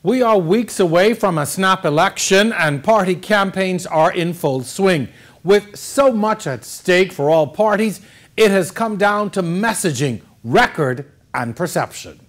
We are weeks away from a snap election and party campaigns are in full swing. With so much at stake for all parties, it has come down to messaging, record and perception.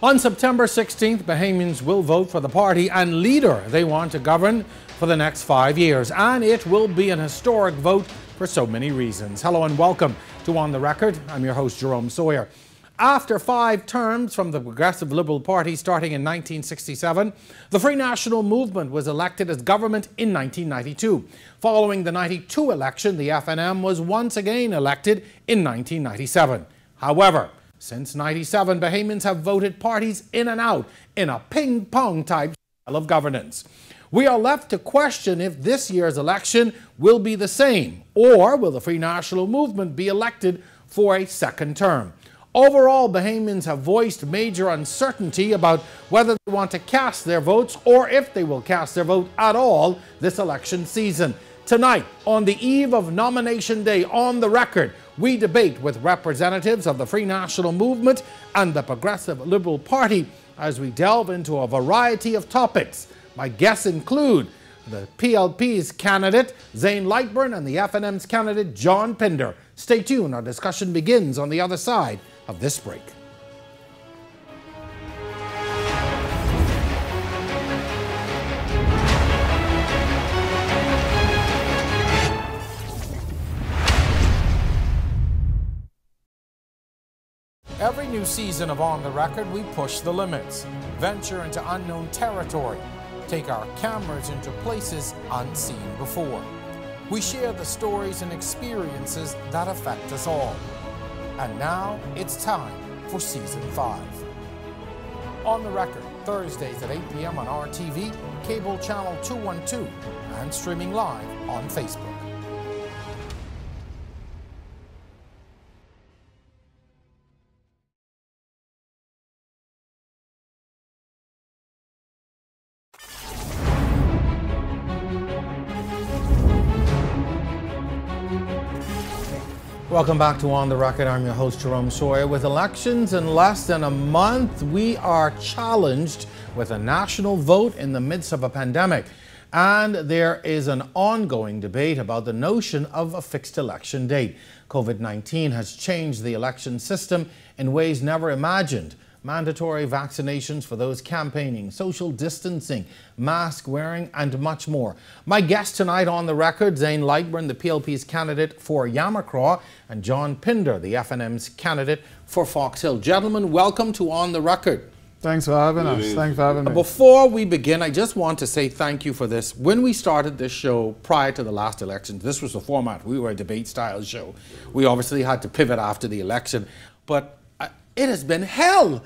On September 16th, Bahamians will vote for the party and leader they want to govern for the next 5 years. And it will be an historic vote for so many reasons. Hello and welcome to On the Record. I'm your host, Jerome Sawyer. After 5 terms from the Progressive Liberal Party starting in 1967, the Free National Movement was elected as government in 1992. Following the 92 election, the FNM was once again elected in 1997. However, since 97, Bahamians have voted parties in and out in a ping-pong type style of governance. We are left to question if this year's election will be the same, or will the Free National Movement be elected for a second term. Overall, Bahamians have voiced major uncertainty about whether they want to cast their votes or if they will cast their vote at all this election season. Tonight, on the eve of nomination day, On the Record, we debate with representatives of the Free National Movement and the Progressive Liberal Party as we delve into a variety of topics. My guests include the PLP's candidate, Zane Lightbourne, and the FNM's candidate, John Pinder. Stay tuned. Our discussion begins on the other side of this break. Every new season of On the Record, we push the limits, venture into unknown territory, take our cameras into places unseen before. We share the stories and experiences that affect us all. And now it's time for Season 5. On the Record, Thursdays at 8 p.m. on RTV, cable channel 212, and streaming live on Facebook. Welcome back to On the Record. I'm your host, Jerome Sawyer. With elections in less than a month, we are challenged with a national vote in the midst of a pandemic. And there is an ongoing debate about the notion of a fixed election date. COVID-19 has changed the election system in ways never imagined. Mandatory vaccinations for those campaigning, social distancing, mask wearing, and much more. My guest tonight on the record, Zane Lightbourne, the PLP's candidate for Yamacraw, and John Pinder, the FNM's candidate for Fox Hill. Gentlemen, welcome to On the Record. Thanks for having us. Thanks for having me. Before we begin, I just want to say thank you for this. When we started this show prior to the last election, this was the format. We were a debate-style show. We obviously had to pivot after the election, but it has been hell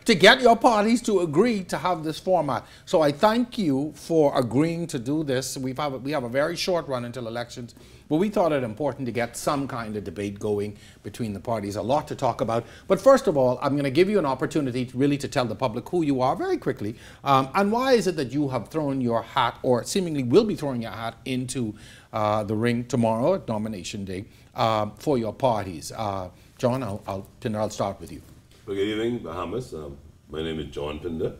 to get your parties to agree to have this format. So I thank you for agreeing to do this. We have a very short run until elections, but we thought it important to get some kind of debate going between the parties. A lot to talk about. But first of all, I'm going to give you an opportunity to tell the public who you are very quickly. And why is it that you have thrown your hat, or seemingly will be throwing your hat, into the ring tomorrow at nomination day for your parties? John, I'll start with you. Good evening, Bahamas. My name is John Pinder.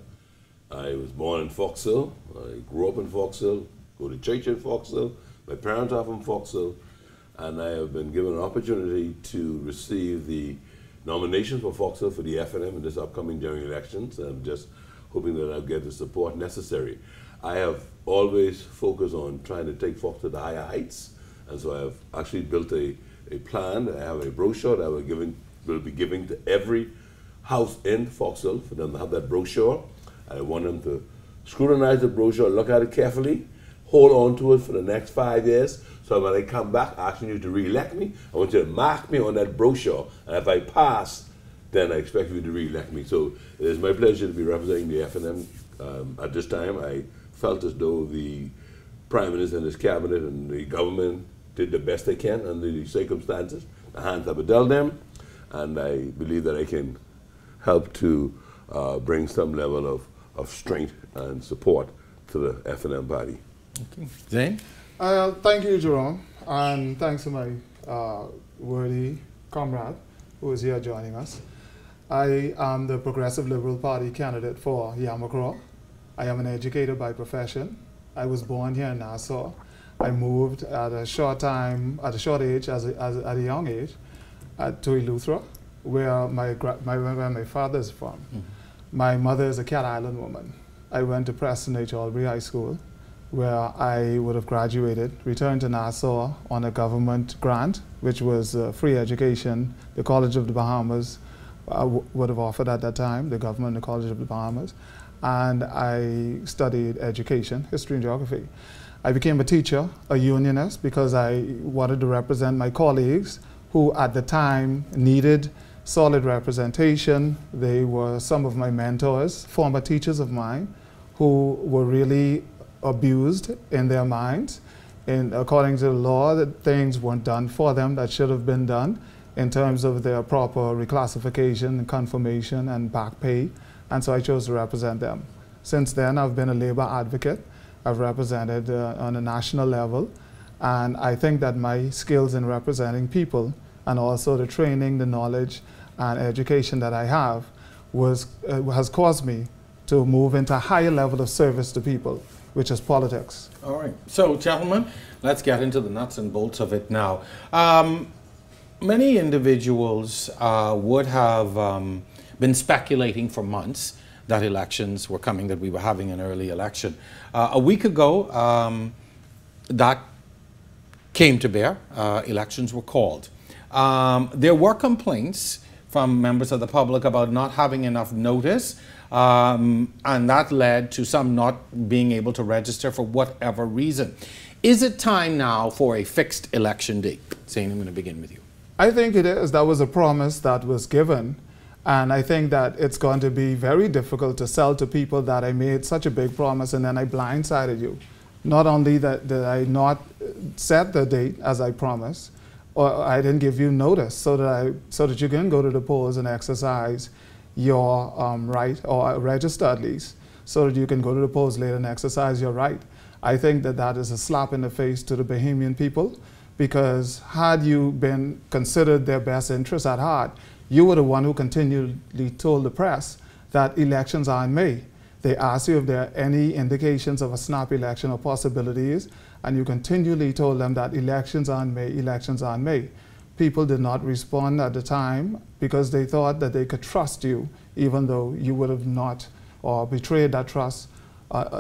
I was born in Fox Hill. I grew up in Fox Hill, go to church in Fox Hill. My parents are from Fox Hill, and I have been given an opportunity to receive the nomination for Fox Hill for the FNM in this upcoming general elections. I'm just hoping that I'll get the support necessary. I have always focused on trying to take Fox to the higher heights, and so I have actually built a plan. I have a brochure that I will be giving to every house in Fox Hill for them to have that brochure. I want them to scrutinize the brochure, look at it carefully, hold on to it for the next 5 years. So when I come back asking you to re-elect me, I want you to mark me on that brochure. And if I pass, then I expect you to re-elect me. So it is my pleasure to be representing the FNM. At this time, I felt as though the Prime Minister and his cabinet and the government did the best they can under the circumstances. The hands have been dealt them, and I believe that I can help to bring some level of strength and support to the FNM party. Okay. Zane? Thank you, Jerome, and thanks to my worthy comrade who is here joining us. I am the Progressive Liberal Party candidate for Yamakro. I am an educator by profession. I was born here in Nassau. I moved at a short age, at a young age, to Eleuthera, where my father is from. Mm-hmm. My mother is a Cat Island woman. I went to Preston H. Albury High School, where I would have graduated, returned to Nassau on a government grant, which was free education. The College of the Bahamas would have offered at that time, the government, the College of the Bahamas. And I studied education, history and geography. I became a teacher, a unionist, because I wanted to represent my colleagues who at the time needed solid representation. They were some of my mentors, former teachers of mine, who were really abused in their minds. And according to the law, that things weren't done for them that should have been done in terms of their proper reclassification and confirmation and back pay. And so I chose to represent them. Since then, I've been a labor advocate. I've represented on a national level. And I think that my skills in representing people and also the training, the knowledge, and education that I have has caused me to move into a higher level of service to people, which is politics. All right. So, gentlemen, let's get into the nuts and bolts of it now. Many individuals would have been speculating for months that elections were coming, that we were having an early election. A week ago, that came to bear. Elections were called. There were complaints from members of the public about not having enough notice, and that led to some not being able to register for whatever reason. Is it time now for a fixed election date? Zane, I'm going to begin with you. I think it is. That was a promise that was given. And I think that it's going to be very difficult to sell to people that I made such a big promise and then I blindsided you. Not only that did I not set the date as I promised, or I didn't give you notice so that you can go to the polls and exercise your right, or register at least, so that you can go to the polls later and exercise your right. I think that that is a slap in the face to the Bahamian people, because had you been considered their best interests at heart, you were the one who continually told the press that elections are in May. They asked you if there are any indications of a snap election or possibilities, and you continually told them that elections are in May, elections are in May. People did not respond at the time because they thought that they could trust you, even though you would have not or betrayed that trust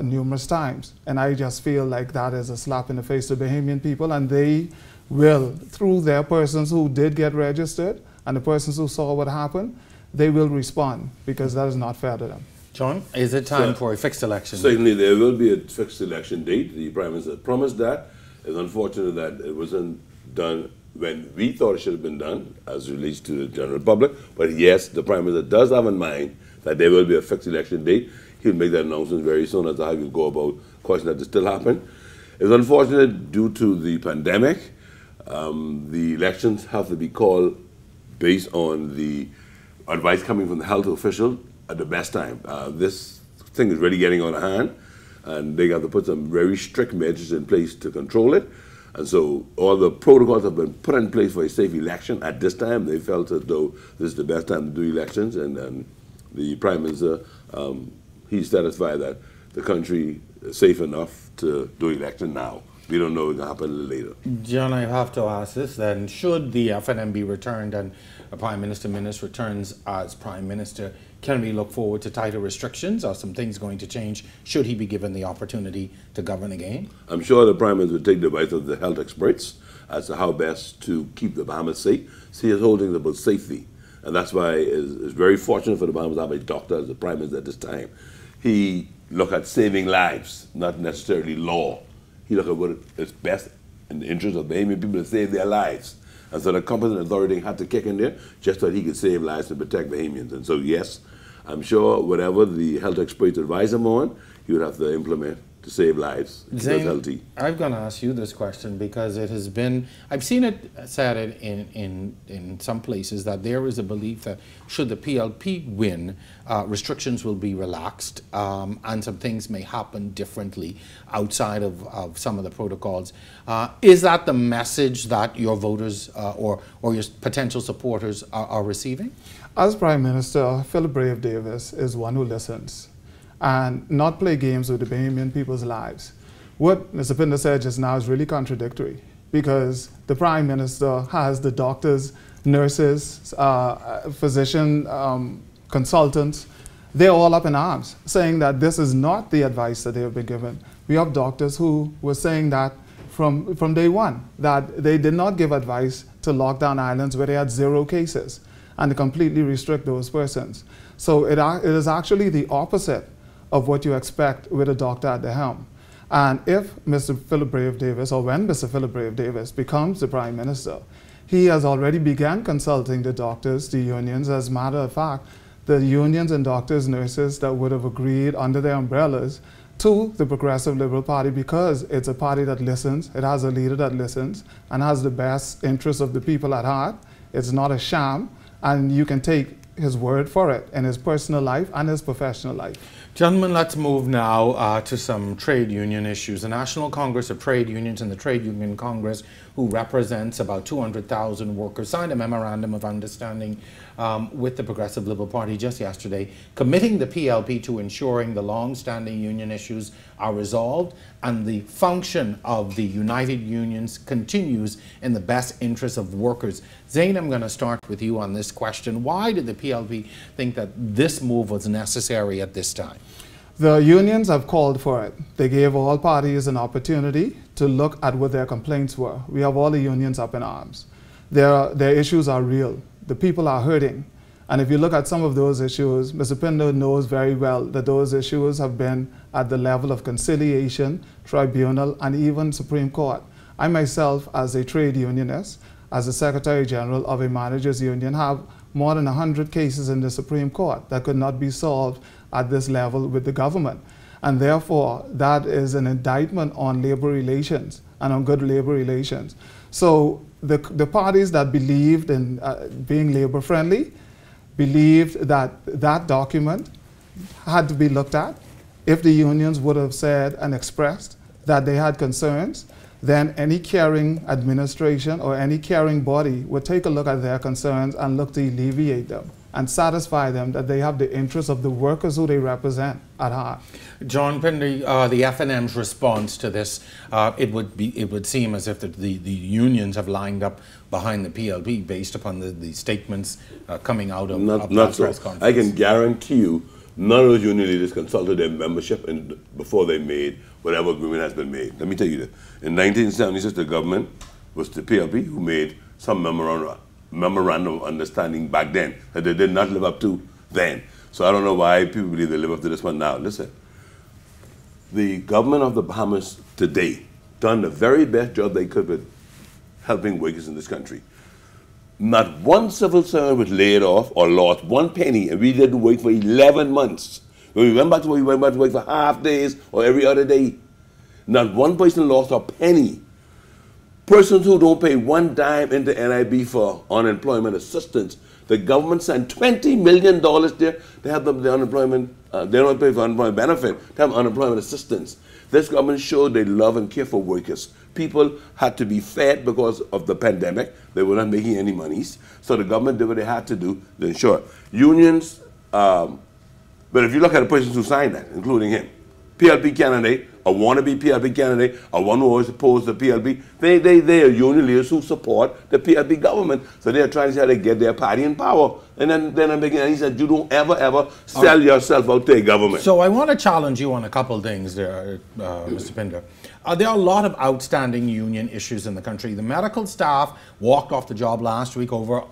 numerous times. And I just feel like that is a slap in the face to Bahamian people, and they will, through their persons who did get registered and the persons who saw what happened, they will respond, because that is not fair to them. John, is it time for a fixed election? Certainly there will be a fixed election date. The Prime Minister promised that. It's unfortunate that it wasn't done when we thought it should have been done, as released to the general public. But yes, the Prime Minister does have in mind that there will be a fixed election date. He'll make that announcement very soon as to how he'll go about causing that to still happen. It's unfortunate due to the pandemic. The elections have to be called based on the advice coming from the health official at the best time. This thing is really getting out of hand, and they have to put some very strict measures in place to control it. And so all the protocols have been put in place for a safe election. At this time, they felt as though this is the best time to do elections, and the Prime Minister, he's satisfied that the country is safe enough to do election now. We don't know what's going to happen a little later. John, I have to ask this then. Should the FNM be returned and a Prime Minister returns as Prime Minister, can we look forward to tighter restrictions? Are some things going to change? Should he be given the opportunity to govern again? I'm sure the Prime Minister will take the advice of the health experts as to how best to keep the Bahamas safe. See, his whole thing is about safety. And that's why it's very fortunate for the Bahamas to have a doctor as the Prime Minister at this time. He looked at saving lives, not necessarily law. He looked at what is best in the interest of Bahamian people to save their lives. And so the competent authority had to kick in there just so he could save lives and protect Bahamians. And so yes, I'm sure whatever the health experts advise him on, he would have to implement to save lives. Zane, I'm going to ask you this question because it has been, I've seen it said in some places that there is a belief that should the PLP win, restrictions will be relaxed and some things may happen differently outside of some of the protocols. Is that the message that your voters or your potential supporters are receiving? As Prime Minister, Philip Brave Davis is one who listens and not play games with the Bahamian people's lives. What Mr. Pinder said just now is really contradictory because the Prime Minister has the doctors, nurses, physician consultants, they're all up in arms saying that this is not the advice that they have been given. We have doctors who were saying that from day one, that they did not give advice to lockdown islands where they had 0 cases and to completely restrict those persons. So it is actually the opposite of what you expect with a doctor at the helm. And if Mr. Philip Brave Davis, or when Mr. Philip Brave Davis becomes the Prime Minister, he has already begun consulting the doctors, the unions. As a matter of fact, the unions and doctors, nurses that would have agreed under their umbrellas to the Progressive Liberal Party because it's a party that listens, it has a leader that listens and has the best interests of the people at heart. It's not a sham, and you can take his word for it in his personal life and his professional life. Gentlemen, let's move now to some trade union issues. The National Congress of Trade Unions and the Trade Union Congress, who represents about 200,000 workers, signed a memorandum of understanding with the Progressive Liberal Party just yesterday, committing the PLP to ensuring the long-standing union issues are resolved and the function of the United Unions continues in the best interest of workers. Zane, I'm going to start with you on this question. Why did the PLP think that this move was necessary at this time? The unions have called for it. They gave all parties an opportunity to look at what their complaints were. We have all the unions up in arms. Their issues are real. The people are hurting. And if you look at some of those issues, Mr. Pinder knows very well that those issues have been at the level of conciliation, tribunal, and even Supreme Court. I myself, as a trade unionist, as the Secretary General of a managers union, have more than 100 cases in the Supreme Court that could not be solved at this level with the government. And therefore, that is an indictment on labor relations and on good labor relations. So the parties that believed in being labor friendly believed that that document had to be looked at. If the unions would have said and expressed that they had concerns, then any caring administration or any caring body would take a look at their concerns and look to alleviate them and satisfy them that they have the interests of the workers who they represent at heart. John Pinder, the FNM's response to this, it would seem as if the unions have lined up behind the PLP based upon the statements coming out of that press conference. I can guarantee you none of those union leaders consulted their membership before they made whatever agreement has been made. Let me tell you this. In 1976, the government was the PLP who made some memorandum of understanding back then that they did not live up to then. So I don't know why people believe they live up to this one now. Listen, the government of the Bahamas today done the very best job they could with helping workers in this country. Not one civil servant was laid off or lost 1 penny, and we didn't wait for 11 months. When we went back to work, we went back to work for half days or every other day. Not one person lost a penny. Persons who don't pay 1 dime into NIB for unemployment assistance, the government sent $20 million there to help them with the unemployment, they don't pay for unemployment benefit, to have unemployment assistance. This government showed they love and care for workers. People had to be fed because of the pandemic. They were not making any monies. So the government did what they had to do to ensure. Unions, but if you look at the persons who signed that, including him, PLP candidate, a wannabe PLP candidate, a one who always opposed the PLP, they are union leaders who support the PLP government. So they are trying to see how they get their party in power. And then I'm beginning, and he said, you don't ever sell yourself out to a government. So I want to challenge you on a couple of things there, Mr. Pinder. There are a lot of outstanding union issues in the country. The medical staff walked off the job last week over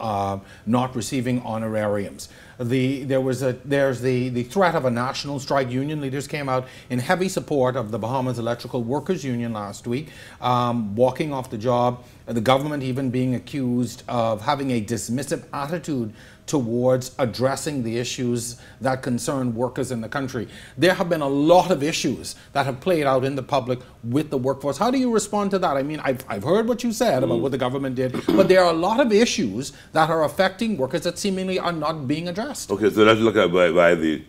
not receiving honorariums. There's the threat of a national strike. Union leaders came out in heavy support of the Bahamas Electrical Workers Union last week, walking off the job, the government even being accused of having a dismissive attitude towards addressing the issues that concern workers in the country. There have been a lot of issues that have played out in the public with the workforce. How do you respond to that? I mean, I've heard what you said about what the government did, but there are a lot of issues that are affecting workers that seemingly are not being addressed. Okay, so let's look at why the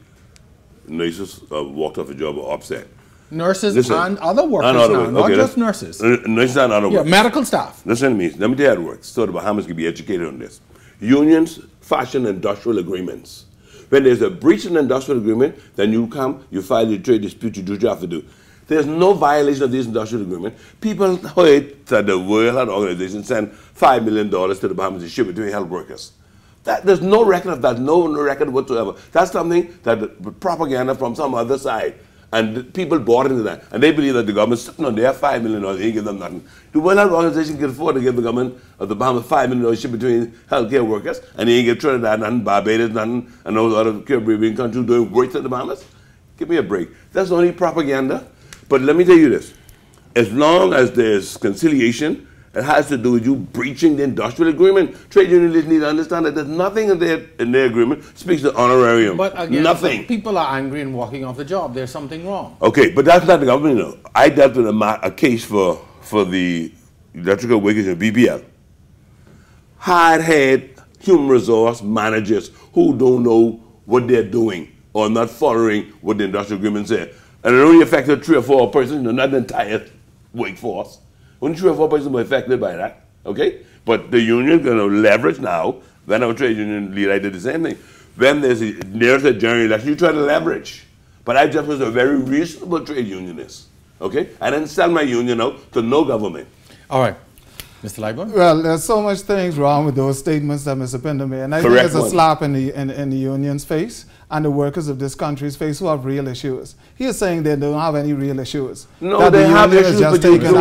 nurses walked off a job or upset. Nurses and other workers now, not just nurses. Nurses and other workers. Medical staff. Listen to me. Let me tell you how it works. So the Bahamas can be educated on this. Unions fashion industrial agreements. When there's a breach in an industrial agreement, then you come, you file your trade dispute, you do what you have to do. There's no violation of this industrial agreement. People heard that the World Health Organization sent $5 million to the Bahamas to ship it to health workers. There's no record of that, no record whatsoever. That's something that propaganda from some other side. And people bought into that. And they believe that the government's sitting on their $5 million, they ain't give them nothing. The World Health Organization can afford to give the government of the Bahamas $5 million ship between healthcare workers, and they ain't give Trinidad nothing, Barbados nothing, and those other Caribbean countries doing worse than the Bahamas. Give me a break. That's only propaganda. But let me tell you this. As long as there's conciliation, it has to do with you breaching the industrial agreement. Trade unions need to understand that there's nothing in their agreement speaks to honorarium. But again, nothing. People are angry and walking off the job. There's something wrong. Okay, but that's not the government. No. I dealt with a case for the electrical workers in BBL. Hard-head human resource managers who don't know what they're doing or not following what the industrial agreement said. And it only affected 3 or 4 persons, not the entire workforce. Only 3 or 4 persons were affected by that, okay? But the union going to leverage now. When our trade union leader, I did the same thing. When there's a general election, you try to leverage. But I just was a very reasonable trade unionist, okay? I didn't sell my union out to no government. All right. Mr. Lightbourne? Well, there's so much things wrong with those statements that Mr. Pinder made. And I think it's a slap in the union's face and the workers of this country's face who have real issues. He is saying they don't have any real issues. No, that they the have union issues, is just but taken.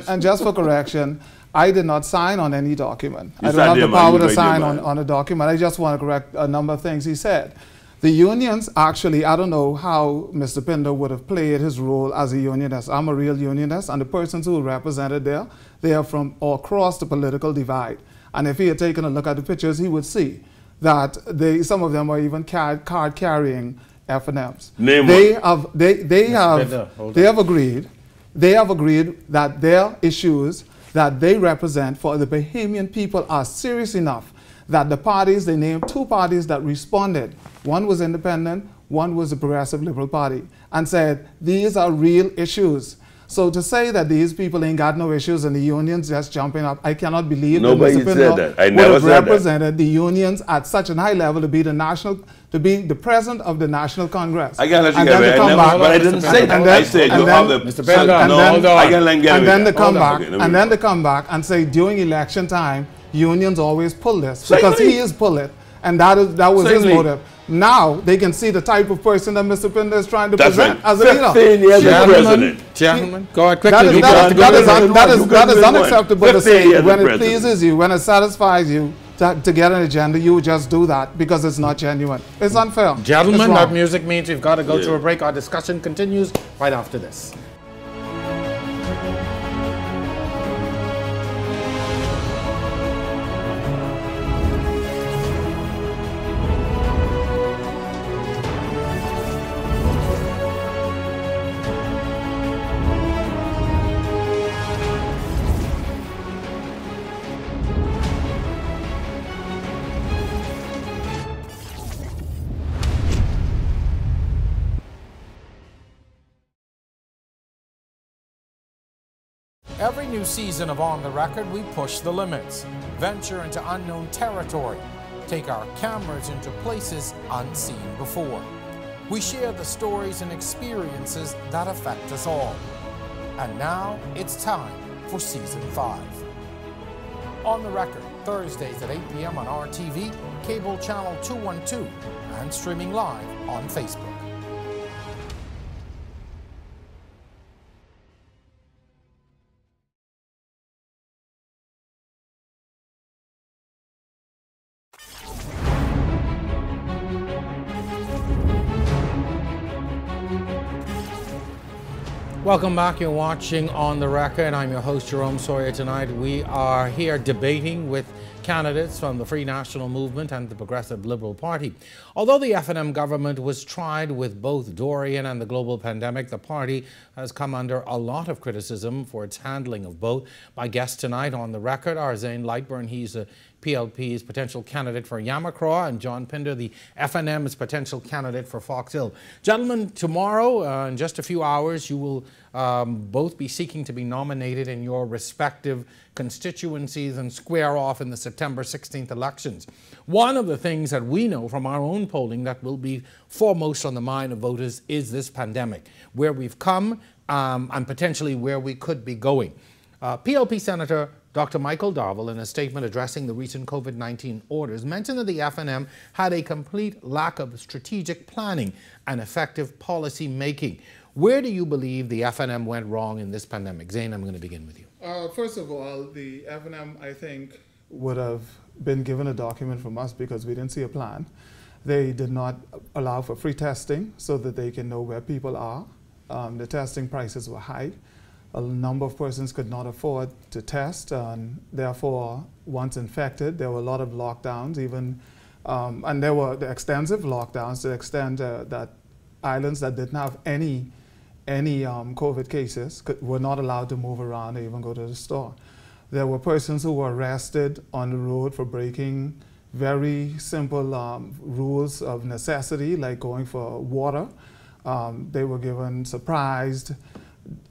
and just for correction, I did not sign on any document. You I don't have the power to right sign on a document. I just want to correct a number of things he said. The unions actually, I don't know how Mr. Pinder would have played his role as a unionist. I'm a real unionist, and the persons who represented there, they are from all across the political divide. And if he had taken a look at the pictures, he would see that some of them are even card-carrying FNMs. They have agreed that their issues that they represent for the Bahamian people are serious enough that the parties, they named 2 parties that responded. One was independent, one was the Progressive Liberal Party, and said, these are real issues. So to say that these people ain't got no issues and the unions just jumping up, I cannot believe nobody that Mr. said that. I would never have said represented the unions at such a high level to be the president of the National Congress. I can't let you get it. But I didn't say that. I said you have the Mr. Pinder, I can't let him get it. And then to come back and say during election time, unions always pull this because he is pull it, and that was his motive. Now they can see the type of person that Mr. Pinder is trying to present as a leader. 15 years as president. Gentlemen, go ahead quickly. That is unacceptable to say. When it pleases you, when it satisfies you to get an agenda, you just do that because it's not genuine. It's unfair. Gentlemen, that music means we've got to go to a break. Our discussion continues right after this. Every new season of On the Record, we push the limits, venture into unknown territory, take our cameras into places unseen before. We share the stories and experiences that affect us all. And now it's time for Season 5. On the Record, Thursdays at 8 p.m. on RTV, cable channel 212, and streaming live on Facebook. Welcome back. You're watching On the Record. I'm your host, Jerome Sawyer. Tonight we are here debating with candidates from the Free National Movement and the Progressive Liberal Party. Although the FNM government was tried with both Dorian and the global pandemic, the party has come under a lot of criticism for its handling of both. My guest tonight on the record are Zane Lightbourne. He's a PLP's potential candidate for Yamacraw, and John Pinder, the FNM's potential candidate for Fox Hill. Gentlemen, tomorrow, in just a few hours, you will both be seeking to be nominated in your respective constituencies and square off in the September 16th elections. One of the things that we know from our own polling that will be foremost on the mind of voters is this pandemic, where we've come and potentially where we could be going. PLP Senator Dr. Michael Darville, in a statement addressing the recent COVID-19 orders, mentioned that the FNM had a complete lack of strategic planning and effective policy making. Where do you believe the FNM went wrong in this pandemic? Zane, I'm going to begin with you. First of all, the FNM, I think, would have been given a document from us because we didn't see a plan. They did not allow for free testing so that they can know where people are. The testing prices were high. A number of persons could not afford to test, and therefore, once infected, there were a lot of lockdowns, even, and there were the extensive lockdowns to the extent that islands that didn't have any COVID cases were not allowed to move around or even go to the store. There were persons who were arrested on the road for breaking very simple rules of necessity, like going for water. They were given surprised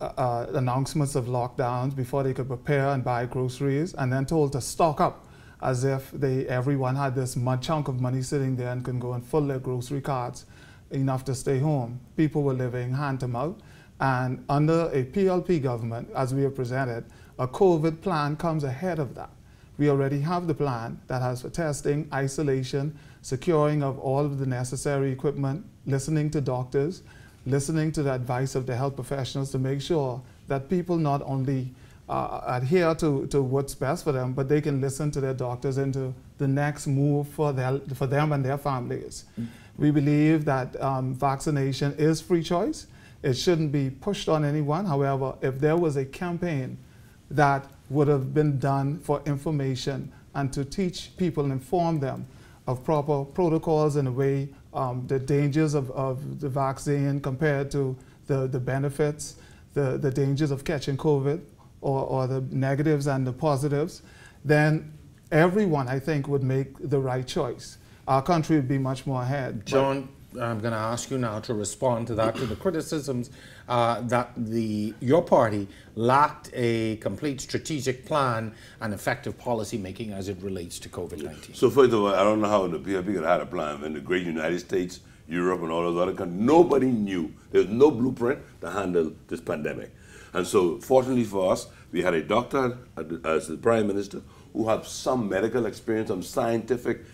announcements of lockdowns before they could prepare and buy groceries, and then told to stock up as if everyone had this chunk of money sitting there and could go and fill their grocery carts enough to stay home. People were living hand to mouth, and under a PLP government, as we have presented, a COVID plan comes ahead of that. We already have the plan that has for testing, isolation, securing of all of the necessary equipment, listening to doctors, listening to the advice of the health professionals to make sure that people not only adhere to what's best for them, but they can listen to their doctors into the next move for them and their families. We believe that vaccination is free choice. It shouldn't be pushed on anyone. However, if there was a campaign that would have been done for information and to teach people and inform them of proper protocols and the way the dangers of the vaccine compared to the benefits, the dangers of catching COVID, or the negatives and the positives, then everyone, I think, would make the right choice. Our country would be much more ahead. John, I'm going to ask you now to respond to that, to the criticisms that your party lacked a complete strategic plan and effective policy making as it relates to COVID-19. So first of all, I don't know how the PLP could have had a plan in the great United States, Europe, and all those other countries. Nobody knew. There's no blueprint to handle this pandemic. And so fortunately for us, we had a doctor as the Prime Minister who had some medical experience, some scientific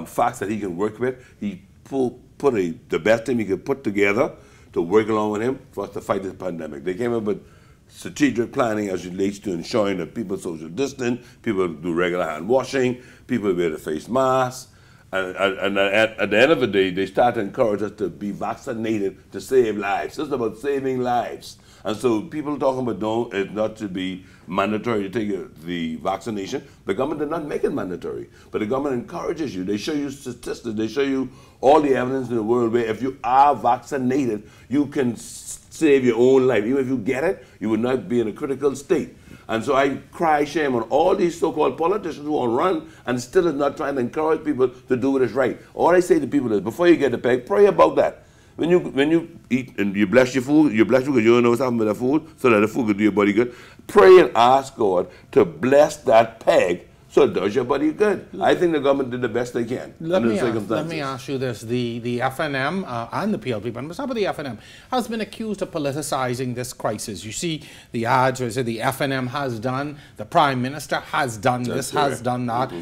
facts that he can work with. He put the best team he could put together to work along with him for us to fight this pandemic. They came up with strategic planning as it relates to ensuring that people social distance, people do regular hand washing, people wear the face masks, and at the end of the day, they start to encourage us to be vaccinated to save lives. It's about saving lives. And so people talking about it's not to be mandatory to take the vaccination. The government did not make it mandatory, but the government encourages you. They show you statistics. They show you all the evidence in the world where if you are vaccinated, you can save your own life. Even if you get it, you would not be in a critical state. And so I cry shame on all these so-called politicians who are run and still is not trying to encourage people to do what is right. All I say to people is, before you get the peg, pray about that. When you eat and you bless your food because you don't know what's happening with the food, so that the food could do your body good. Pray and ask God to bless that peg so it does your body good. I think the government did the best they can under the circumstances. Let me ask you this. The FNM and the PLP, but some of the FNM has been accused of politicizing this crisis. You see the ads where the FNM has done, the Prime Minister has done this, has done that.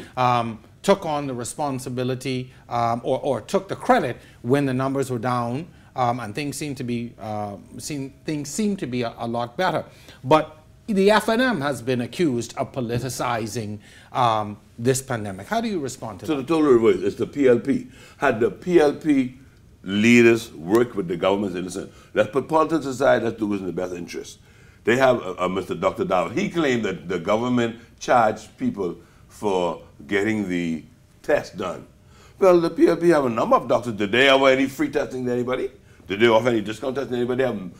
Took on the responsibility or took the credit when the numbers were down and things seem to be a lot better. But the FNM has been accused of politicizing this pandemic. How do you respond to that? So the total reverse is the PLP. Had the PLP leaders work with the government and listen, let's put politics aside, let's do what's in the best interest. They have Mr. Dr. Dowell. He claimed that the government charged people for getting the test done. Well, the PLP have a number of doctors. Did they offer any free testing to anybody? Did they offer any discount testing to anybody? They have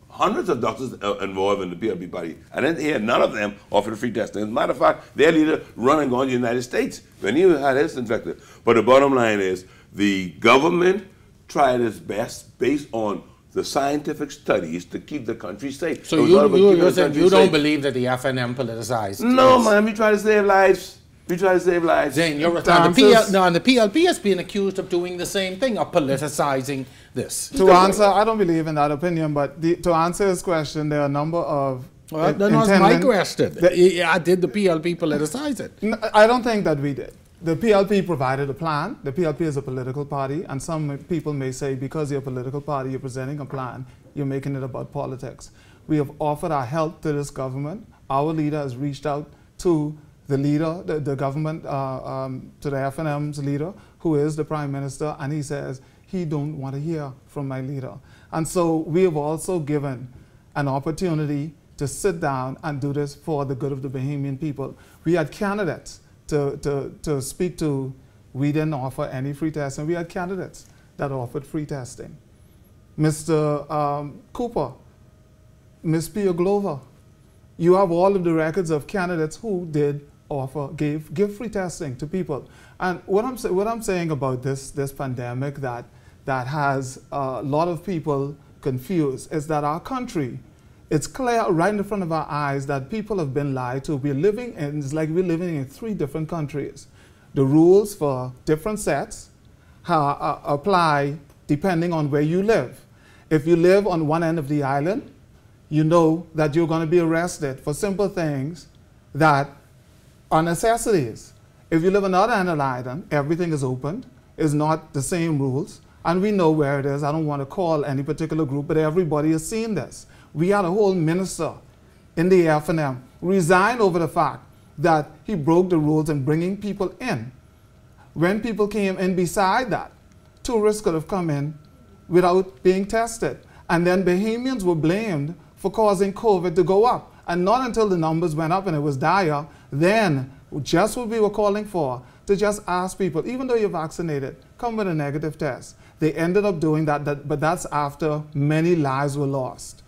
hundreds of doctors involved in the PLP party. I didn't hear none of them offer free testing. As a matter of fact, their leader run and gone to the United States when he had his infected. But the bottom line is the government tried its best based on the scientific studies to keep the country safe. So you're saying you don't believe that the FNM politicized? No, man, we try to save lives. We try to save lives. Zane, you're and the PLP has been accused of doing the same thing, of politicizing this. To answer, I don't believe in that opinion, but to answer his question, there are a number of... Well, that was my question. Did the PLP politicize it? No, I don't think that we did. The PLP provided a plan. The PLP is a political party, and some people may say because you're a political party, you're presenting a plan, you're making it about politics. We have offered our help to this government. Our leader has reached out to the leader, the government, to the FNM's leader, who is the Prime Minister, and he says he don't want to hear from my leader. And so we have also given an opportunity to sit down and do this for the good of the Bahamian people. We had candidates to speak to. We didn't offer any free testing. We had candidates that offered free testing. Mr. Cooper, Ms. Pia Glover, you have all of the records of candidates who did offer, give free testing to people. And what I'm saying about this pandemic that has a lot of people confused is that our country, it's clear right in front of our eyes that people have been lied to. We're living in, it's like we're living in 3 different countries. The rules for different sets apply depending on where you live. If you live on one end of the island, you know that you're going to be arrested for simple things that are necessities. If you live on the other end of the island, everything is open. It's not the same rules. And we know where it is. I don't want to call any particular group, but everybody has seen this. We had a whole minister in the FNM resign over the fact that he broke the rules in bringing people in. When people came in beside that, tourists could have come in without being tested. And then Bahamians were blamed for causing COVID to go up. And not until the numbers went up and it was dire, then just what we were calling for, to just ask people, even though you're vaccinated, come with a negative test. They ended up doing that, but that's after many lives were lost.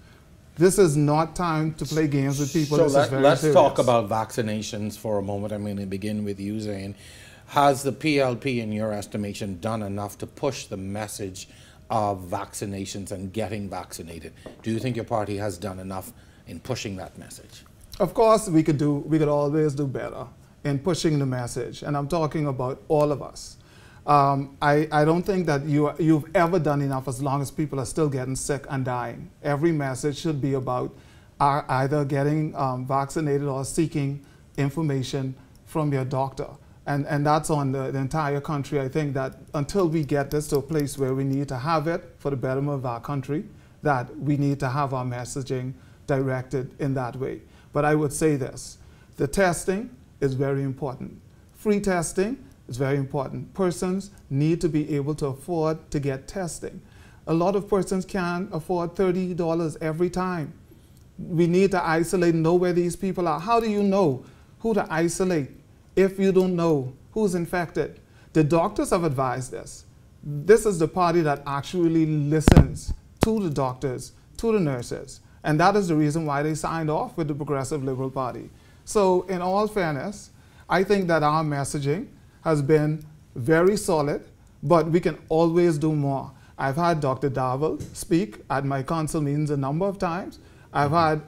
This is not time to play games with people. So let's talk about vaccinations for a moment. I'm going to begin with you, Zane. Has the PLP, in your estimation, done enough to push the message of vaccinations and getting vaccinated? Do you think your party has done enough in pushing that message? Of course, we could always do better in pushing the message, and I'm talking about all of us. I don't think that you've ever done enough as long as people are still getting sick and dying. Every message should be about either getting vaccinated or seeking information from your doctor. And that's on the entire country. I think that until we get this to a place where we need to have it for the betterment of our country, that we need to have our messaging directed in that way. But I would say this, the testing is very important. Free testing is very important. Persons need to be able to afford to get testing. A lot of persons can't afford $30 every time. We need to isolate and know where these people are. How do you know who to isolate if you don't know who's infected? The doctors have advised this. This is the party that actually listens to the doctors, to the nurses. And that is the reason why they signed off with the Progressive Liberal Party. So in all fairness, I think that our messaging has been very solid, but we can always do more. I've had Dr. Dowell speak at my council meetings a number of times.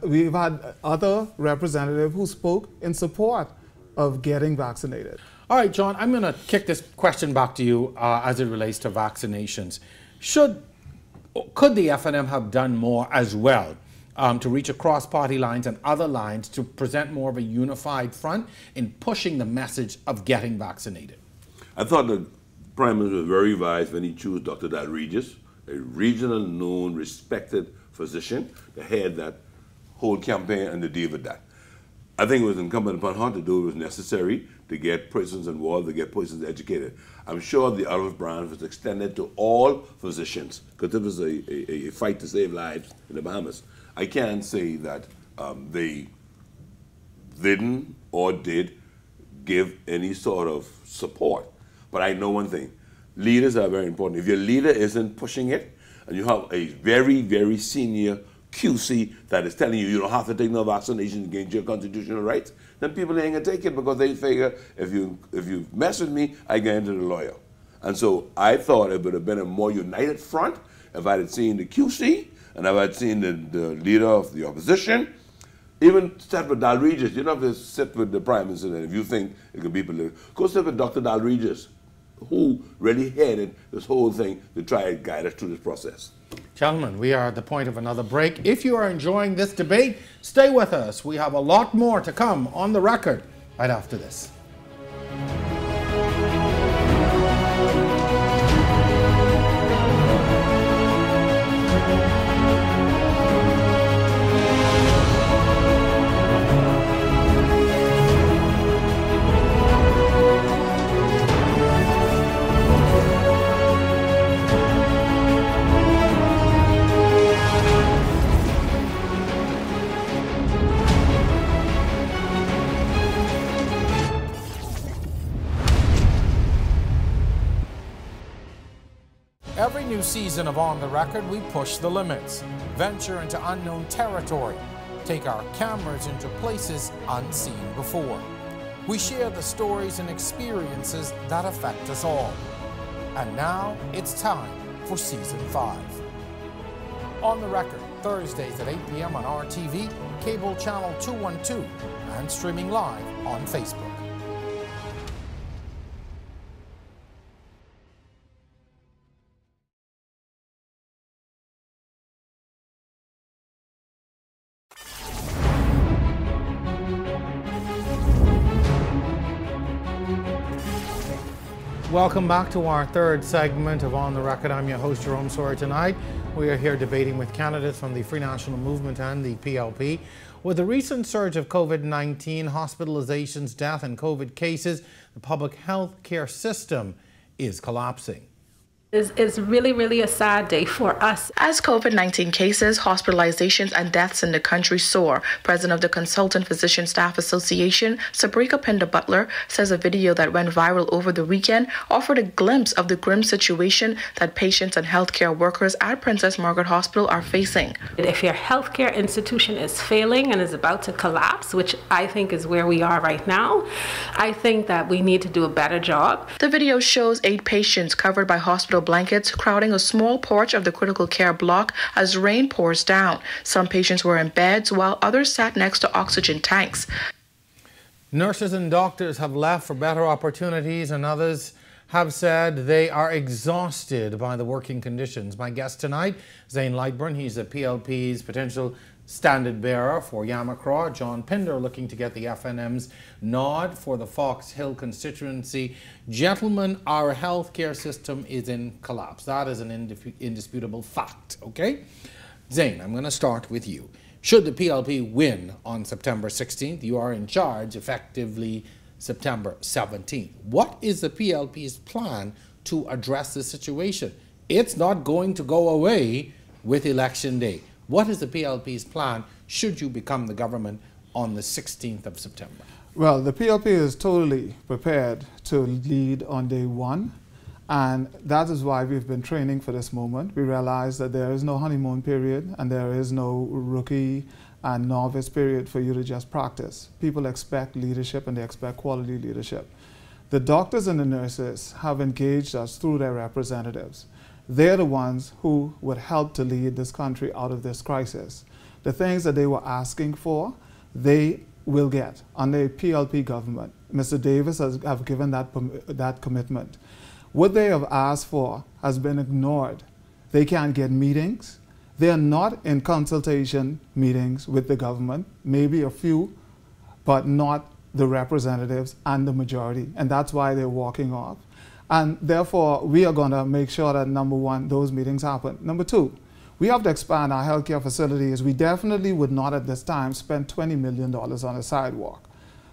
We've had other representatives who spoke in support of getting vaccinated. All right, John, I'm going to kick this question back to you as it relates to vaccinations. Could the FNM have done more as well to reach across party lines and other lines to present more of a unified front in pushing the message of getting vaccinated? I thought the Prime Minister was very wise when he chose Dr. Dad Regis, a regional known, respected physician, to head that whole campaign and to deal with that. I think it was incumbent upon her to do what was necessary to get persons involved, to get persons educated. I'm sure the olive branch was extended to all physicians because it was a fight to save lives in the Bahamas. I can't say that they didn't or did give any sort of support, but I know one thing. Leaders are very important. If your leader isn't pushing it, and you have a very, very senior QC that is telling you you don't have to take no vaccination against your constitutional rights, then people ain't gonna take it because they figure if you mess with me, I get into the lawyer. And so I thought it would have been a more united front if I had seen the QC and if I had seen the leader of the opposition. Even sit with Dalregis. You don't have to sit with the Prime Minister if you think it could be political. Go sit with Dr. Dalregis, who really headed this whole thing to try and guide us through this process. Gentlemen, we are at the point of another break. If you are enjoying this debate, stay with us. We have a lot more to come on the record right after this. Every new season of On the Record, we push the limits, venture into unknown territory, take our cameras into places unseen before. We share the stories and experiences that affect us all. And now it's time for Season 5. On the Record, Thursdays at 8 p.m. on RTV, cable channel 212, and streaming live on Facebook. Welcome back to our third segment of On the Record. I'm your host, Jerome Sawyer. Tonight, we are here debating with candidates from the Free National Movement and the PLP. With the recent surge of COVID-19 hospitalizations, death, and COVID cases, the public health care system is collapsing. It's really, really a sad day for us. As COVID-19 cases, hospitalizations, and deaths in the country soar, President of the Consultant Physician Staff Association, Sabrina Pinder-Butler, says a video that went viral over the weekend offered a glimpse of the grim situation that patients and healthcare workers at Princess Margaret Hospital are facing. If your healthcare institution is failing and is about to collapse, which I think is where we are right now, I think that we need to do a better job. The video shows 8 patients covered by hospital blankets crowding a small porch of the critical care block as rain pours down. Some patients were in beds while others sat next to oxygen tanks. Nurses and doctors have left for better opportunities, and others have said they are exhausted by the working conditions. My guest tonight, Zane Lightbourne. He's the PLP's potential standard bearer for Yamacraw. John Pinder looking to get the FNM's nod for the Fox Hill constituency. Gentlemen, our healthcare system is in collapse. That is an indisputable fact, okay? Zane, I'm going to start with you. Should the PLP win on September 16th, you are in charge effectively September 17th. What is the PLP's plan to address the situation? It's not going to go away with Election Day. What is the PLP's plan should you become the government on the 16th of September? Well, the PLP is totally prepared to lead on day one, and that is why we've been training for this moment. We realize that there is no honeymoon period and there is no rookie and novice period for you to just practice. People expect leadership and they expect quality leadership. The doctors and the nurses have engaged us through their representatives. They're the ones who would help to lead this country out of this crisis. The things that they were asking for, they will get under a PLP government. Mr. Davis has given that commitment. What they have asked for has been ignored. They can't get meetings. They are not in consultation meetings with the government, maybe a few, but not the representatives and the majority, and that's why they're walking off. And therefore, we are going to make sure that, number one, those meetings happen. Number two, We have to expand our healthcare facilities. We definitely would not at this time spend $20 million on a sidewalk.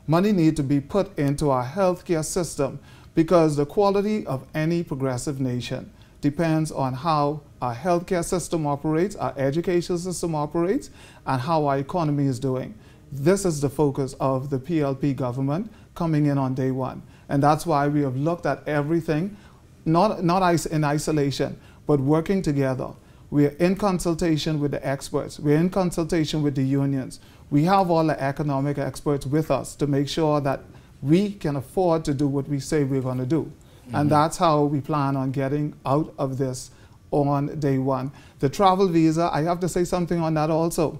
Money needs to be put into our healthcare system because the quality of any progressive nation depends on how our healthcare system operates, our education system operates, and how our economy is doing. This is the focus of the PLP government coming in on day one. And that's why we have looked at everything, not in isolation, but working together. We are in consultation with the experts. We're in consultation with the unions. We have all the economic experts with us to make sure that we can afford to do what we say we're going to do. And that's how we plan on getting out of this on day one. The travel visa, I have to say something on that also.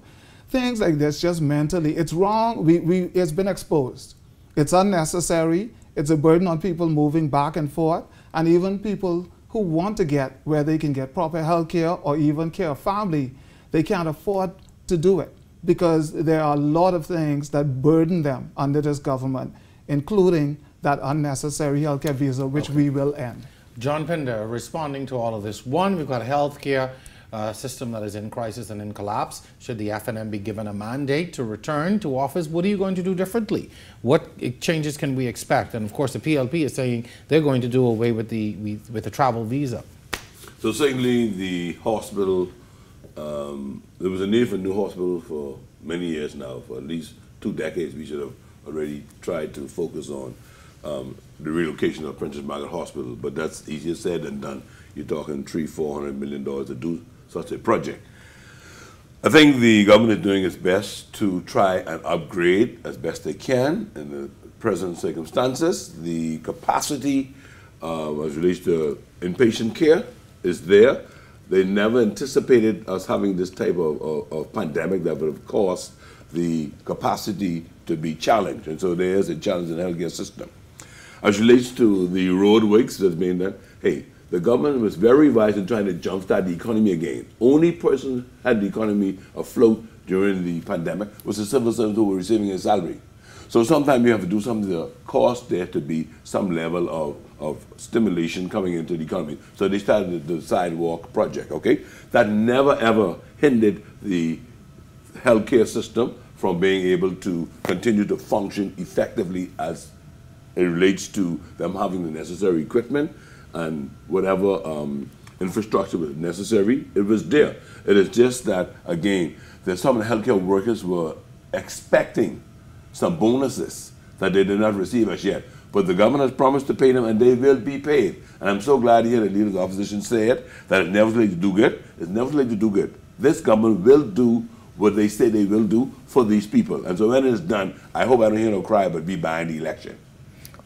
Things like this, just mentally, it's wrong. It's been exposed. It's unnecessary. It's a burden on people moving back and forth, and even people who want to get where they can get proper health care or even care of family, they can't afford to do it because there are a lot of things that burden them under this government, including that unnecessary healthcare visa, which we will end. John Pinder, responding to all of this. One, we've got a healthcare system that is in crisis and in collapse. Should the FNM be given a mandate to return to office, what are you going to do differently? What changes can we expect? And of course, the PLP is saying they're going to do away with the travel visa. So certainly the hospital, there was a need for a new hospital for many years now. For at least 2 decades, we should have already tried to focus on the relocation of Princess Margaret Hospital, but that's easier said than done. You're talking $300–400 million to do such a project. I think the government is doing its best to try and upgrade as best they can in the present circumstances. The capacity as relates to inpatient care is there. They never anticipated us having this type of pandemic that would have caused the capacity to be challenged, and so there is a challenge in the healthcare system. As relates to the road works that's being done, hey, the government was very wise in trying to jumpstart the economy again. Only person who had the economy afloat during the pandemic was the civil servants who were receiving a salary. So sometimes you have to do something to cause there to be some level of stimulation coming into the economy. So they started the sidewalk project, okay? That never ever hindered the healthcare system from being able to continue to function effectively as it relates to them having the necessary equipment and whatever infrastructure was necessary. It was there. It is just that, again, that some of the healthcare workers were expecting some bonuses that they did not receive as yet. But the government has promised to pay them, and they will be paid. And I'm so glad to hear the leaders of the opposition say it, that it's never too late to do good. It's never too late to do good. This government will do what they say they will do for these people. And so when it's done, I hope I don't hear no cry, but be behind the election.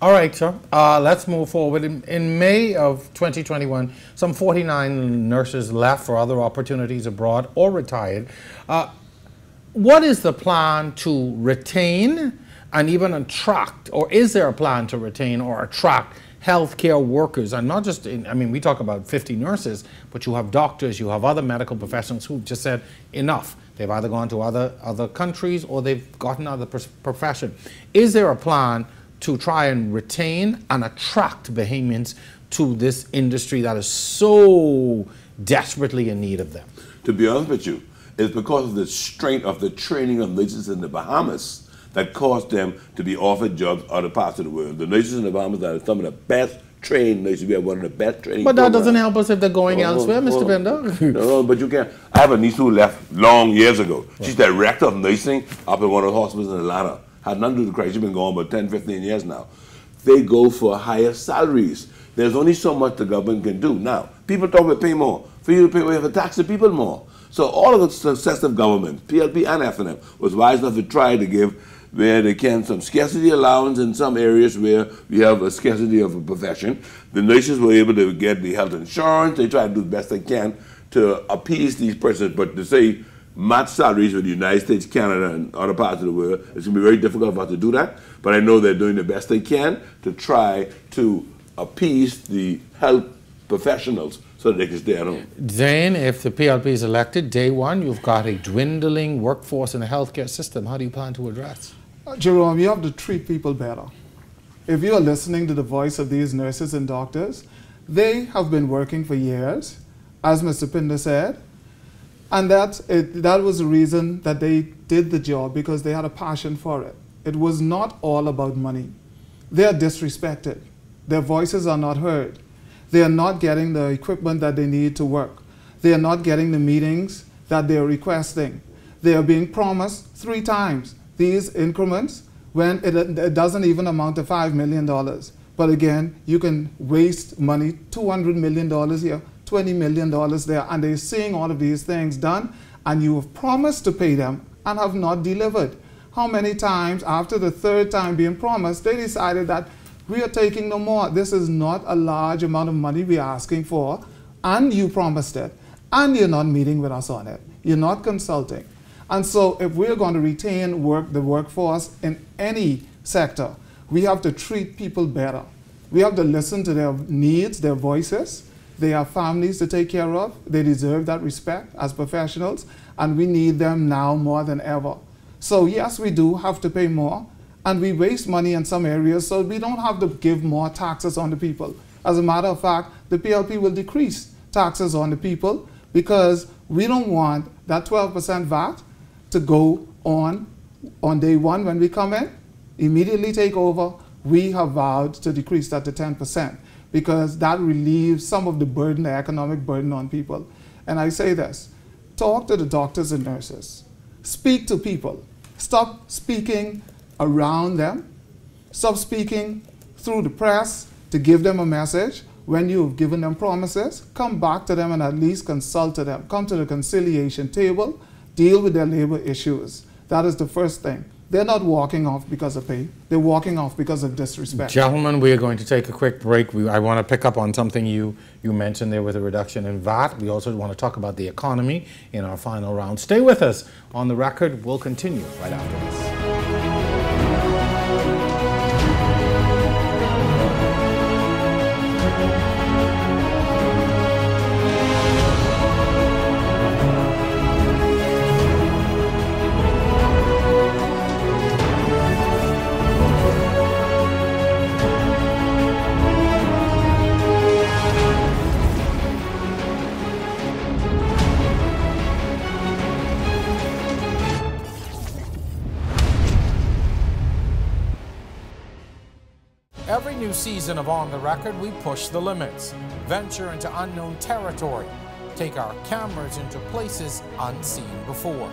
All right, sir. Let's move forward. In May of 2021, some 49 nurses left for other opportunities abroad or retired. What is the plan to retain and even attract, or is there a plan to retain or attract healthcare workers? And not just in, I mean, we talk about 50 nurses, but you have doctors, you have other medical professionals who've just said enough. They've either gone to other countries or they've gotten out of the profession. Is there a plan to try and retain and attract Bahamians to this industry that is so desperately in need of them? To be honest with you, it's because of the strength of the training of nurses in the Bahamas that caused them to be offered jobs other parts of the world. The nurses in the Bahamas are some of the best trained nurses. We have one of the best training But that programs. doesn't help us if they're going elsewhere, Mr. Pinder. No, but you can't. I have a niece who left long years ago. She's director of nursing up at one of the hospitals in Atlanta. Had nothing to do with the crisis. She's been going about 10, 15 years now. They go for higher salaries. There's only so much the government can do. Now, people talk about pay more. For you to pay, we have to tax the people more. So all of the successive governments, PLP and FNM, was wise enough to try to give, where they can, some scarcity allowance in some areas where we have a scarcity of a profession. The nurses were able to get the health insurance. They try to do the best they can to appease these persons, but to say match salaries with the United States, Canada, and other parts of the world, it's going to be very difficult for us to do that. But I know they're doing the best they can to try to appease the health professionals so that they can stay at home. Zane, if the PLP is elected, day one, you've got a dwindling workforce in the healthcare system. How do you plan to address? Jerome, you have to treat people better. If you are listening to the voice of these nurses and doctors, they have been working for years. As Mr. Pinder said, And that was the reason that they did the job, because they had a passion for it. It was not all about money. They are disrespected. Their voices are not heard. They are not getting the equipment that they need to work. They are not getting the meetings that they are requesting. They are being promised 3 times these increments when it doesn't even amount to $5 million. But again, you can waste money, $200 million here, $20 million there, and they're seeing all of these things done, and you have promised to pay them and have not delivered. How many times after the 3rd time being promised, they decided that we are taking no more. This is not a large amount of money we're asking for, and you promised it, and you're not meeting with us on it. You're not consulting. And so if we're going to retain the workforce in any sector, we have to treat people better. We have to listen to their needs, their voices. They have families to take care of. They deserve that respect as professionals, and we need them now more than ever. So yes, we do have to pay more, and we waste money in some areas, so we don't have to give more taxes on the people. As a matter of fact, the PLP will decrease taxes on the people, because we don't want that 12% VAT to go on day 1 when we come in, immediately take over. We have vowed to decrease that to 10%, because that relieves some of the burden, the economic burden on people. And I say this, talk to the doctors and nurses. Speak to people. Stop speaking around them. Stop speaking through the press to give them a message. When you've given them promises, come back to them and at least consult to them. Come to the conciliation table, deal with their labor issues. That is the first thing. They're not walking off because of pay. They're walking off because of disrespect. Gentlemen, we are going to take a quick break. I want to pick up on something you mentioned there with a reduction in VAT. We also want to talk about the economy in our final round. Stay with us. On the Record, we'll continue right after this. Every new season of On the Record, we push the limits, venture into unknown territory, take our cameras into places unseen before.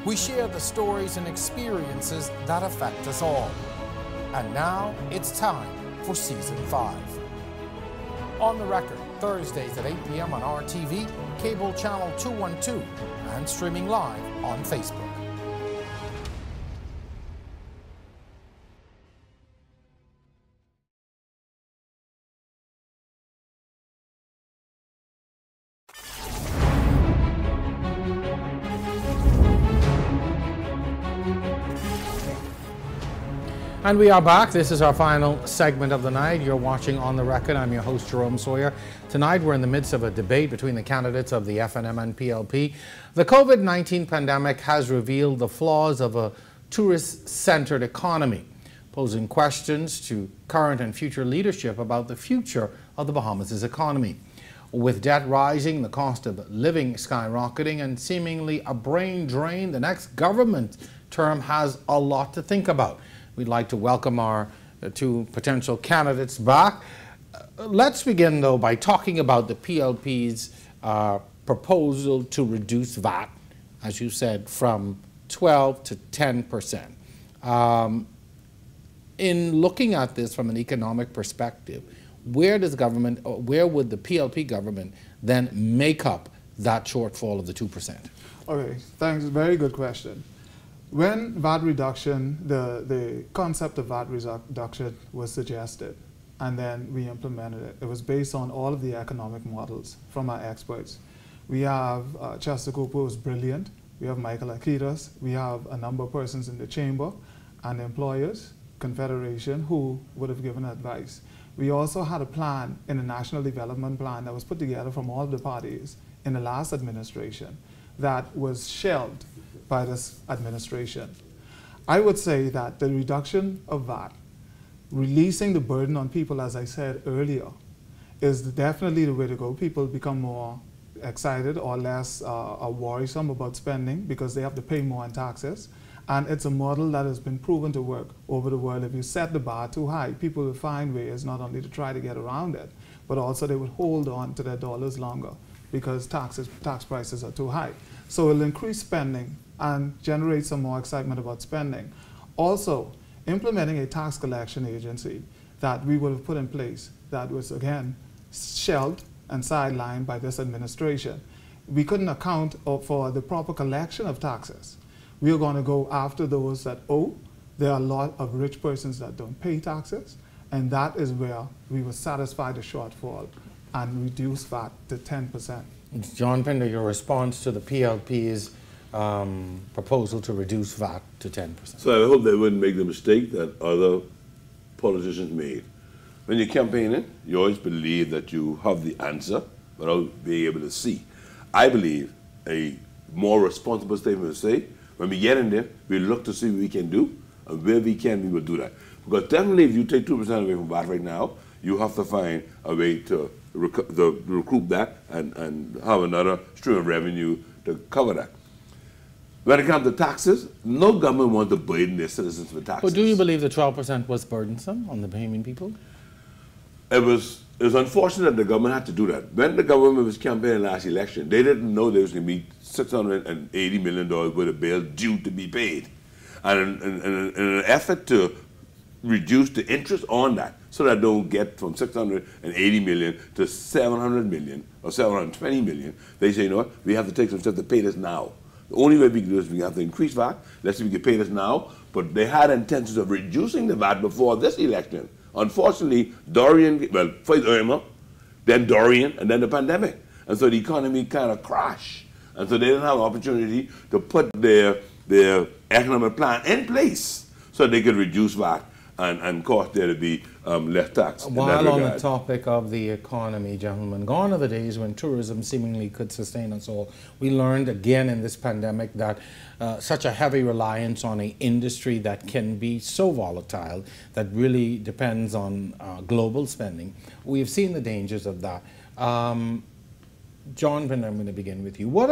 We share the stories and experiences that affect us all. And now it's time for Season 5. On the Record, Thursdays at 8 p.m. on RTV, cable channel 212, and streaming live on Facebook. And we are back. This is our final segment of the night. You're watching On the Record. I'm your host, Jerome Sawyer. Tonight, we're in the midst of a debate between the candidates of the FNM and PLP. The COVID-19 pandemic has revealed the flaws of a tourist-centered economy, posing questions to current and future leadership about the future of the Bahamas' economy. With debt rising, the cost of living skyrocketing, and seemingly a brain drain, the next government term has a lot to think about. We'd like to welcome our 2 potential candidates back. Let's begin, though, by talking about the PLP's proposal to reduce VAT, as you said, from 12 to 10%. In looking at this from an economic perspective, where would the PLP government then make up that shortfall of the 2%? Okay, thanks. Very good question. When VAT reduction, the concept of VAT reduction was suggested, and then we implemented it. It was based on all of the economic models from our experts. We have Chester Cooper, who's brilliant. We have Michael Akitas. We have a number of persons in the chamber and employers, Confederation, who would have given advice. We also had a plan in the National Development Plan that was put together from all of the parties in the last administration that was shelved by this administration. I would say that the reduction of VAT, releasing the burden on people, as I said earlier, is definitely the way to go. People become more excited or less worrisome about spending because they have to pay more in taxes. And it's a model that has been proven to work over the world. If you set the bar too high, people will find ways not only to try to get around it, but also they would hold on to their dollars longer because tax prices are too high. So it'll increase spending and generate some more excitement about spending. Also, implementing a tax collection agency that we would have put in place that was, again, shelved and sidelined by this administration. We couldn't account for the proper collection of taxes. We are going to go after those that owe. There are a lot of rich persons that don't pay taxes, and that is where we will satisfy the shortfall and reduce VAT to 10%. John Pinder, your response to the PLP's proposal to reduce VAT to 10%. So I hope they wouldn't make the mistake that other politicians made. When you're campaigning, you always believe that you have the answer without being able to see. I believe a more responsible statement would say, when we get in there, we look to see what we can do, and where we can, we will do that. Because definitely if you take 2% away from VAT right now, you have to find a way to recoup that and have another stream of revenue to cover that. When it comes to taxes, no government wants to burden their citizens with taxes. But do you believe the 12% was burdensome on the Bahamian people? It was unfortunate that the government had to do that. When the government was campaigning last election, they didn't know there was going to be $680 million worth of bills due to be paid. And in an effort to reduce the interest on that, so that they don't get from 680 million to 700 million or 720 million, they say, you know what, we have to take some steps to pay this now. The only way we can do is we have to increase VAT. Let's see if we can pay this now. But they had intentions of reducing the VAT before this election. Unfortunately, Dorian, well, first Irma, then Dorian, and then the pandemic. And so the economy kind of crashed. And so they didn't have an opportunity to put their economic plan in place so they could reduce VAT and cause there to be less tax. While on the topic of the economy, gentlemen, gone are the days when tourism seemingly could sustain us all. We learned again in this pandemic that such a heavy reliance on an industry that can be so volatile, that really depends on global spending. We've seen the dangers of that. John Pinder, I'm going to begin with you. What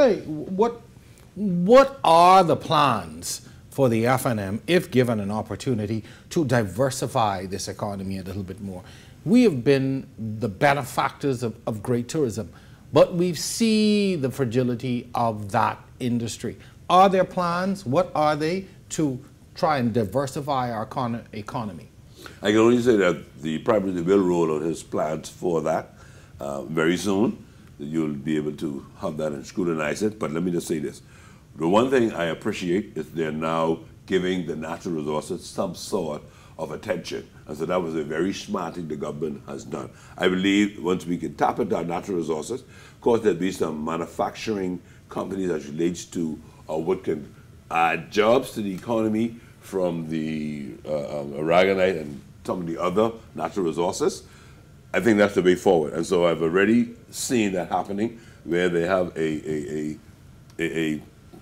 are the plans for the FNM, if given an opportunity, to diversify this economy a little bit more? We have been the benefactors of great tourism, but we see the fragility of that industry. Are there plans? What are they to try and diversify our economy? I can only say that the Prime Minister will roll out his plans for that very soon. You'll be able to have that and scrutinize it. But let me just say this. The one thing I appreciate is they're now giving the natural resources some sort of attention. And so that was a very smart thing the government has done. I believe once we can tap into our natural resources, of course there'll be some manufacturing companies that relates to what can add jobs to the economy from the aragonite and some of the other natural resources. I think that's the way forward. And so I've already seen that happening, where they have a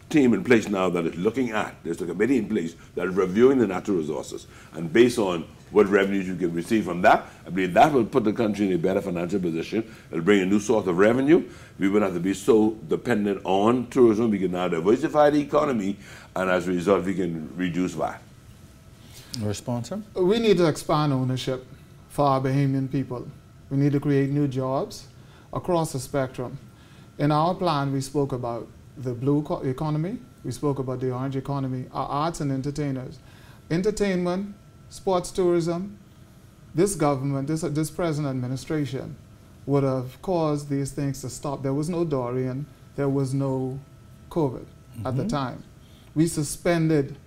team in place now that is looking at, there's a committee in place that is reviewing the natural resources. And based on what revenues you can receive from that, I believe that will put the country in a better financial position. It'll bring a new source of revenue. We won't have to be so dependent on tourism. We can now diversify the economy, and as a result, we can reduce VAT. Response, sir? We need to expand ownership for our Bahamian people. We need to create new jobs across the spectrum. In our plan, we spoke about the blue economy, we spoke about the orange economy, our arts and entertainers. Entertainment, sports tourism, this government, this present administration would have caused these things to stop. There was no Dorian, there was no COVID at the time. We suspended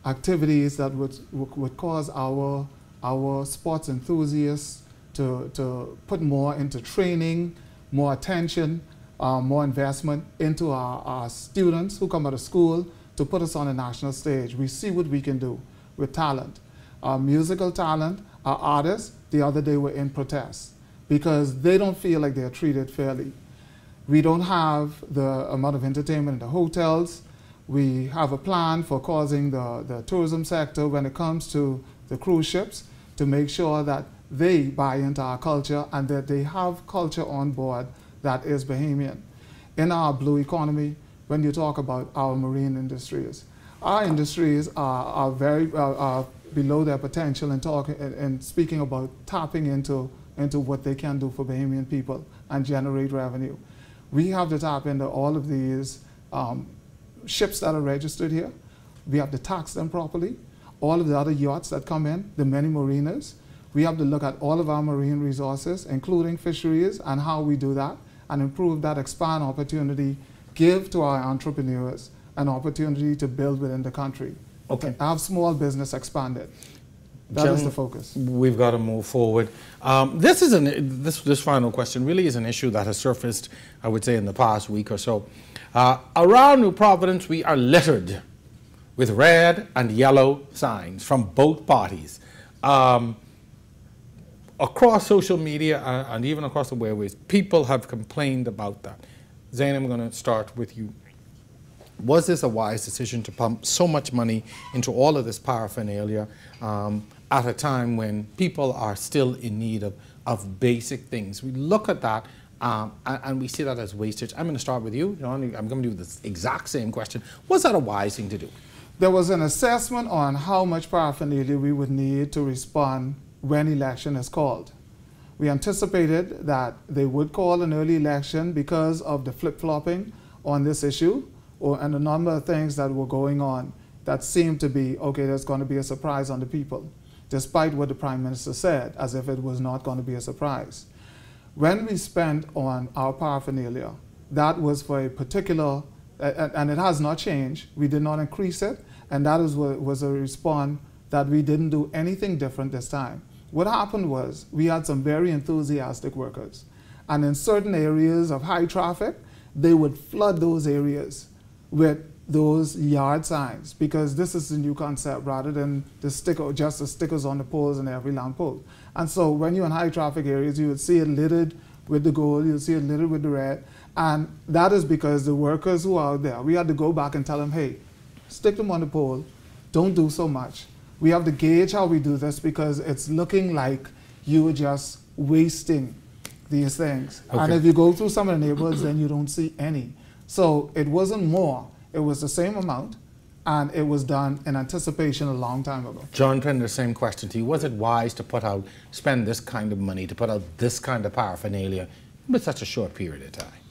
activities that would cause our sports enthusiasts to put more into training, more attention, more investment into our students who come out of school to put us on a national stage. We see what we can do with talent. Our musical talent, our artists, the other day were in protest because they don't feel like they're treated fairly. We don't have the amount of entertainment in the hotels. We have a plan for causing the tourism sector when it comes to the cruise ships to make sure that they buy into our culture and that they have culture on board that is Bahamian. in our blue economy when you talk about our marine industries. Our industries are very below their potential in speaking about tapping into what they can do for Bahamian people and generate revenue. We have to tap into all of these ships that are registered here. We have to tax them properly. All of the other yachts that come in, the many marinas. We have to look at all of our marine resources, including fisheries, and how we do that, and improve that, expand opportunity, give to our entrepreneurs an opportunity to build within the country. Okay. Have small business expanded. That is the focus. We've got to move forward. This final question really is an issue that has surfaced, I would say, in the past week or so. Around New Providence, we are littered with red and yellow signs from both parties. Across social media and even across the waterways, people have complained about that. Zane, I'm going to start with you. Was this a wise decision to pump so much money into all of this paraphernalia at a time when people are still in need of basic things? We look at that and we see that as wastage. I'm going to start with you, John. I'm going to do this exact same question. Was that a wise thing to do? There was an assessment on how much paraphernalia we would need to respond when election is called. We anticipated that they would call an early election because of the flip-flopping on this issue and a number of things that were going on that seemed to be, okay, there's going to be a surprise on the people, despite what the Prime Minister said, as if it was not going to be a surprise. When we spent on our paraphernalia, that was for a particular, and it has not changed, we did not increase it, and that was a response that we didn't do anything different this time. What happened was we had some very enthusiastic workers, and in certain areas of high traffic, they would flood those areas with those yard signs, because this is the new concept rather than just the stickers on the poles in every lamp pole. And so when you're in high traffic areas, you would see it littered with the gold, you'll see it littered with the red, and that is because the workers who are out there, we had to go back and tell them, hey, stick them on the pole, don't do so much. We have to gauge how we do this because it's looking like you are just wasting these things. Okay. And if you go through some of the neighborhoods, then you don't see any. So it wasn't more, it was the same amount, and it was done in anticipation a long time ago. John Pinder, same question to you. Was it wise to spend this kind of money, to put out this kind of paraphernalia with such a short period of time?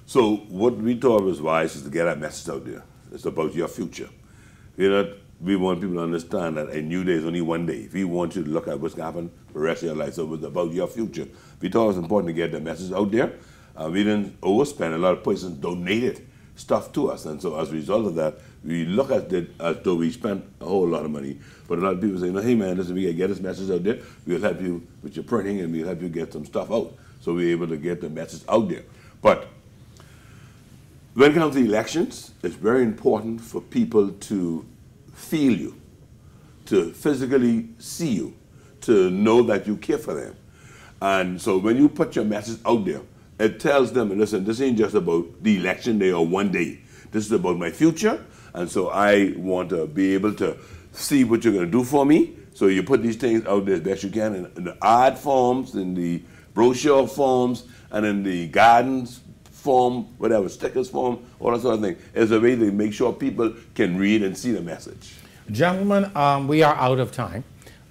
So what we thought was wise is to get our message out there. It's about your future. We want people to understand that a new day is only one day. We want you to look at what's going to happen for the rest of your life. So it was about your future. We thought it was important to get the message out there. We didn't overspend. A lot of persons donated stuff to us. And so as a result of that, we look at it as though we spent a whole lot of money. But a lot of people say, no, hey man, listen, we can get this message out there. We'll help you with your printing and we'll help you get some stuff out. So we're able to get the message out there. But when it comes to elections, it's very important for people to feel you, to physically see you, to know that you care for them. And so when you put your message out there, it tells them, listen, this ain't just about the election day or one day. This is about my future, and so I want to be able to see what you're going to do for me. So you put these things out there as best you can in the ad forms, in the brochure forms, and in the gardens form, whatever, stickers form, all that sort of thing, as a way to make sure people can read and see the message. Gentlemen, we are out of time.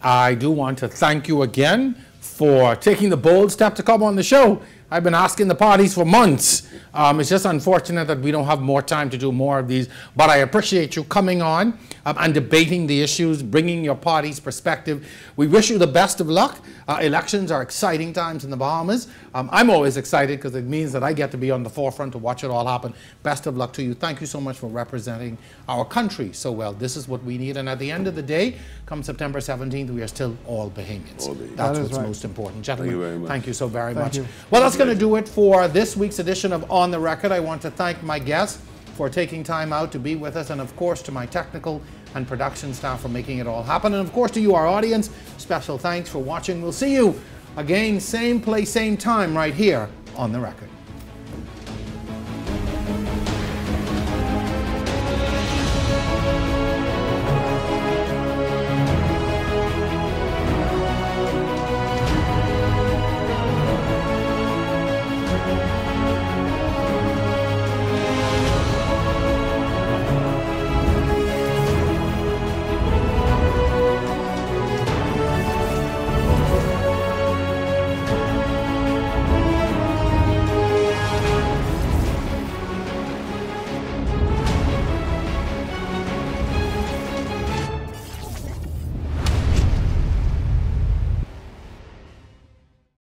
I do want to thank you again for taking the bold step to come on the show. I've been asking the parties for months. It's just unfortunate that we don't have more time to do more of these, but I appreciate you coming on and debating the issues, bringing your party's perspective. We wish you the best of luck. Elections are exciting times in the Bahamas. I'm always excited because it means that I get to be on the forefront to watch it all happen. Best of luck to you. Thank you so much for representing our country so well. This is what we need, and at the end of the day, come September 17th, we are still all Bahamians. That's what's most important. Gentlemen, thank you so very much. Well, that's going to do it for this week's edition of On the Record. I want to thank my guests for taking time out to be with us, and of course to my technical and production staff for making it all happen, and of course to you, our audience, special thanks for watching. We'll see you again, same place, same time, right here on The Record.